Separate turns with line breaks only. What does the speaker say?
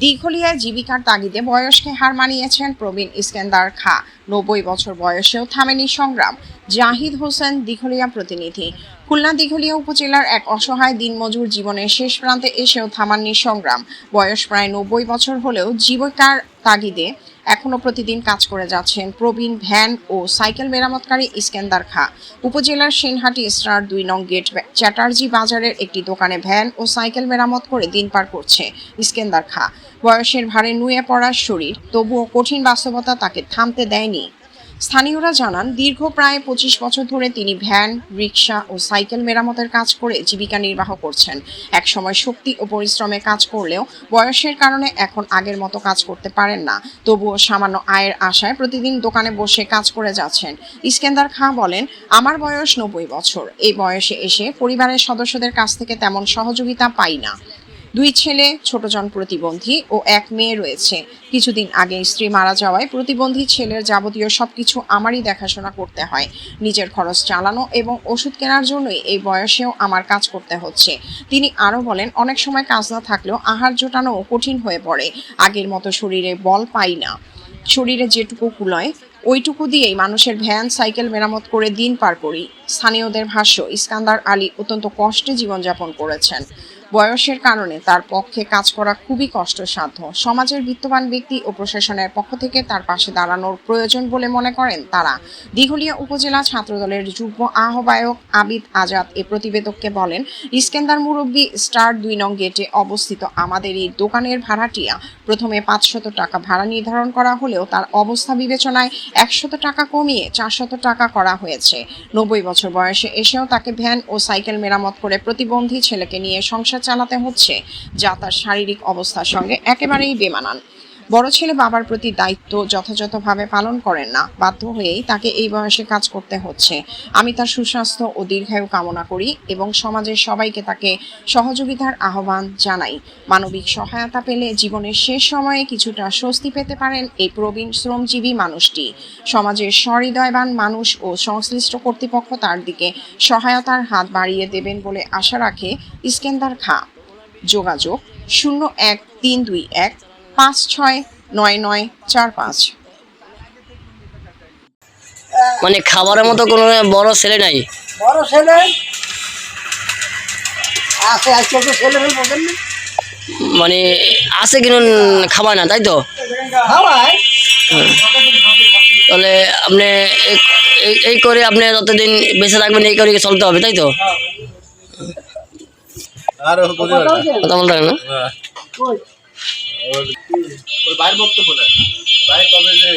দীঘলিয়ায় জীবিকার তাগিদে বয়সকে হার মানিয়েছেন প্রবীণ ইস্কেন্দার খাঁ। ৯০ বছর বয়সেও থামেনি সংগ্রাম। জাহিদ হোসেন, দীঘলিয়া প্রতিনিধি। খুলনা দীঘলিয়া উপজেলার এক অসহায় দিনমজুর জীবনের শেষ প্রান্তে এসেও থামাননি সংগ্রাম। বয়স প্রায় ৯০ বছর হলেও জীবিকার তাগিদে এখনো প্রতিদিন কাজ করে যাচ্ছেন প্রবীণ ভ্যান ও সাইকেল মেরামতকারী ইস্কেন্দার খাঁ। উপজেলার সেনহাটি স্টার ২ নং গেট চ্যাটার্জি বাজারের একটি দোকানে ভ্যান ও সাইকেল মেরামত করে দিন পার করছে ইস্কেন্দার খাঁ। বয়সের ভারে নুয়ে পড়া শরীর, তবুও কঠিন বাস্তবতা তাকে থামতে দেয়নি। স্থানীয়রা জানান, দীর্ঘ প্রায় ২৫ বছর ধরে তিনি ভ্যান, রিকশা ও সাইকেল মেরামতের কাজ করে জীবিকা নির্বাহ করছেন। একসময় শক্তি ও পরিশ্রমে কাজ করলেও বয়সের কারণে এখন আগের মতো কাজ করতে পারেন না। তবুও সামান্য আয়ের আশায় প্রতিদিন দোকানে বসে কাজ করে যাচ্ছেন। ইস্কেন্দার খাঁ বলেন, আমার বয়স ৯০ বছর। এই বয়সে এসে পরিবারের সদস্যদের কাছ থেকে তেমন সহযোগিতা পাই না। ২ ছেলে, ছোটজন প্রতিবন্ধী ও ১ মেয়ে রয়েছে। কিছুদিন আগে স্ত্রী মারা যাওয়ায় প্রতিবন্ধী ছেলের যাবতীয় সবকিছু আমারই দেখাশোনা করতে হয়। নিজের খরচ চালানো এবং ওষুধ কেনার জন্যই এই বয়সেও আমার কাজ করতে হচ্ছে। তিনি আরও বলেন, অনেক সময় কাজ না থাকলেও আহার জোটানোও কঠিন হয়ে পড়ে। আগের মতো শরীরে বল পাই না। শরীরে যেটুকু কুলায় ওইটুকু দিয়েই মানুষের ভ্যান, সাইকেল মেরামত করে দিন পার করি। স্থানীয়দের ভাষ্য, ইস্কান্দার আলী অত্যন্ত কষ্টে জীবনযাপন করেছেন। বয়সের কারণে তার পক্ষে কাজ করা খুবই কষ্টসাধ্য। সমাজের বিত্তবান ব্যক্তি ও প্রশাসনের পক্ষ থেকে তার পাশে দাঁড়ানোর প্রয়োজন বলে মনে করেন তারা। দীঘলিয়া উপজেলা ছাত্রদলের যুগ্ম আহ্বায়ক আবিদ আজাদ এ প্রতিবেদককে বলেন, ইস্কেন্দার মুরব্বী স্টার ২ নং গেটে অবস্থিত আমাদের এই দোকানের ভাড়াটিয়া। প্রথমে ৫০০ টাকা ভাড়া নির্ধারণ করা হলেও তার অবস্থা বিবেচনায় ১০০ টাকা কমিয়ে ৪০০ টাকা করা হয়েছে। ৯০ বছর বয়সে এসেও তাকে ভ্যান ও সাইকেল মেরামত করে প্রতিবন্ধী ছেলেকে নিয়ে সংসার চালাতে হচ্ছে, যা তার শারীরিক অবস্থার সঙ্গে একেবারেই বেমানান। বড় ছেলে বাবার প্রতি দায়িত্ব যথাযথভাবে পালন করেন না। বাধ্য হয়েই তাকে এই বয়সে কাজ করতে হচ্ছে। আমি তার সুস্বাস্থ্য ও দীর্ঘায়ু কামনা করি এবং সমাজের সবাইকে তাকে সহযোগিতার আহ্বান জানাই। মানবিক সহায়তা পেলে জীবনের শেষ সময়ে কিছুটা স্বস্তি পেতে পারেন এই প্রবীণ শ্রমজীবী মানুষটি। সমাজের সহৃদয়বান মানুষ ও সংশ্লিষ্ট কর্তৃপক্ষ তার দিকে সহায়তার হাত বাড়িয়ে দেবেন বলে আশা রাখে ইস্কেন্দার খাঁ। যোগাযোগ 01321569945।
মানে খাবারের মতো কোনো বড় ছেলে নাই?
বড় ছেলে আছে, আজকে তো ছেলে বলবেন না,
মানে আছে কিন্তু খাবার না, তাই তো?
খাওয়ায়।
তাহলে আপনি এই করে আপনি যতদিন বেঁচে থাকবেন এই করে চলতে হবে, তাই তো? কথা বলতে পারেন না?
বাইরে বক্তব্য না, বাইরে কবে যে